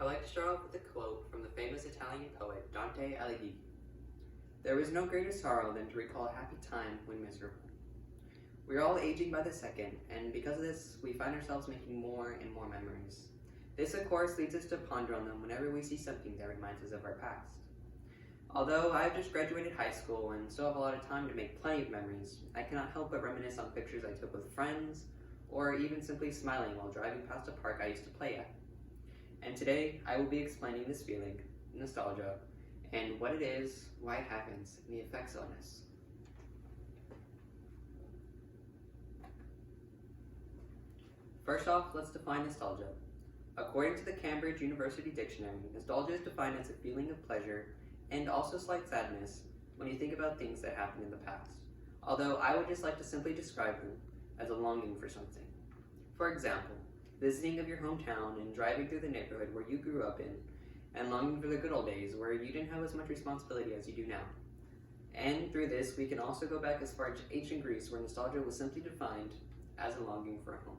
I'd like to start off with a quote from the famous Italian poet Dante Alighieri. "There is no greater sorrow than to recall a happy time when miserable." We are all aging by the second, and because of this, we find ourselves making more and more memories. This, of course, leads us to ponder on them whenever we see something that reminds us of our past. Although I have just graduated high school and still have a lot of time to make plenty of memories, I cannot help but reminisce on pictures I took with friends, or even simply smiling while driving past a park I used to play at. And today, I will be explaining this feeling, nostalgia, and what it is, why it happens, and the effects on us. First off, let's define nostalgia. According to the Cambridge University Dictionary, nostalgia is defined as a feeling of pleasure and also slight sadness when you think about things that happened in the past, although I would just like to simply describe them as a longing for something. For example, visiting of your hometown and driving through the neighborhood where you grew up in, and longing for the good old days where you didn't have as much responsibility as you do now. And through this, we can also go back as far as ancient Greece, where nostalgia was simply defined as a longing for a home.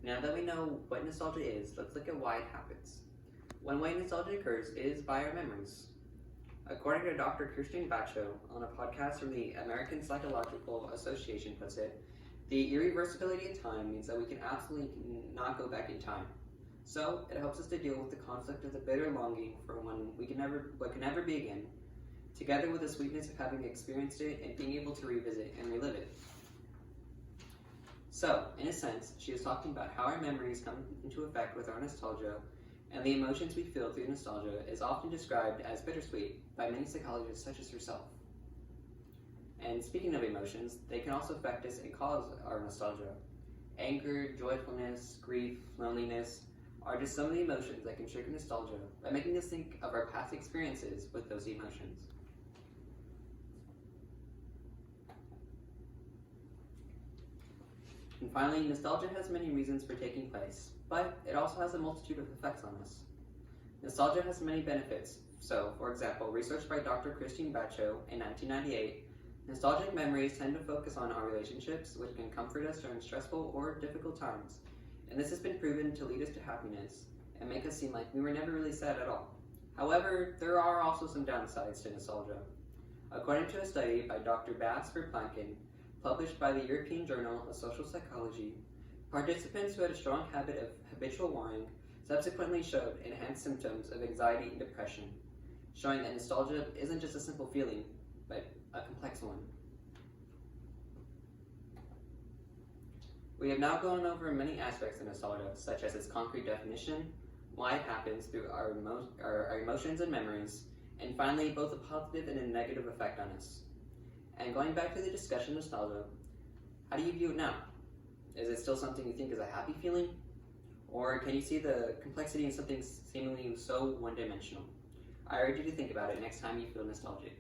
Now that we know what nostalgia is, let's look at why it happens. One way nostalgia occurs is by our memories. According to Dr. Christian Bacho on a podcast from the American Psychological Association puts it, the irreversibility of time means that we can absolutely not go back in time. So it helps us to deal with the conflict of the bitter longing for what can never be again, together with the sweetness of having experienced it and being able to revisit and relive it. So, in a sense, she is talking about how our memories come into effect with our nostalgia, and the emotions we feel through nostalgia is often described as bittersweet by many psychologists such as herself. And speaking of emotions, they can also affect us and cause our nostalgia. Anger, joyfulness, grief, loneliness are just some of the emotions that can trigger nostalgia by making us think of our past experiences with those emotions. And finally, nostalgia has many reasons for taking place, but it also has a multitude of effects on us. Nostalgia has many benefits. So, for example, research by Dr. Christine Bacho in 1998, nostalgic memories tend to focus on our relationships, which can comfort us during stressful or difficult times. And this has been proven to lead us to happiness and make us seem like we were never really sad at all. However, there are also some downsides to nostalgia. According to a study by Dr. Bas Verplanken, published by the European Journal of Social Psychology, participants who had a strong habit of habitual worrying subsequently showed enhanced symptoms of anxiety and depression, showing that nostalgia isn't just a simple feeling, but a complex one. We have now gone over many aspects of nostalgia, such as its concrete definition, why it happens through our emotions and memories, and finally, both a positive and a negative effect on us. And going back to the discussion of nostalgia, how do you view it now? Is it still something you think is a happy feeling? Or can you see the complexity in something seemingly so one-dimensional? I urge you to think about it next time you feel nostalgic.